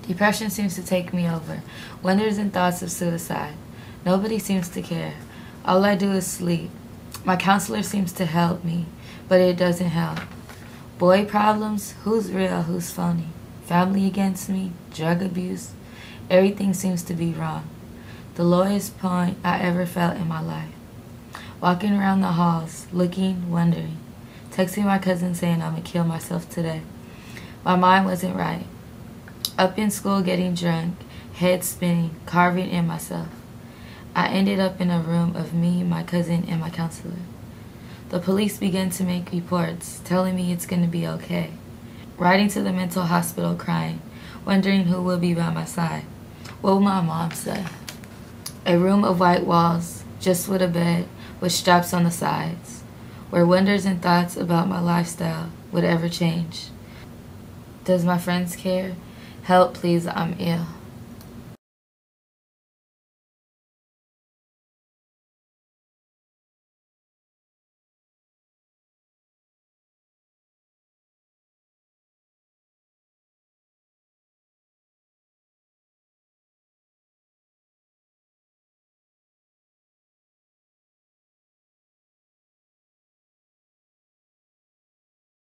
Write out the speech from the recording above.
Depression seems to take me over. Wonders and thoughts of suicide. Nobody seems to care. All I do is sleep. My counselor seems to help me, but it doesn't help. Boy problems, who's real, who's phony? Family against me, drug abuse. Everything seems to be wrong. The lowest point I ever felt in my life. Walking around the halls, looking, wondering. Texting my cousin saying I'm gonna kill myself today. My mind wasn't right. Up in school getting drunk, head spinning, carving in myself. I ended up in a room of me, my cousin, and my counselor. The police began to make reports, telling me it's gonna be okay. Riding to the mental hospital crying, wondering who will be by my side. What will my mom say? A room of white walls, just with a bed, with straps on the sides, where wonders and thoughts about my lifestyle would ever change. Does my friends care? Help, please, I'm ill.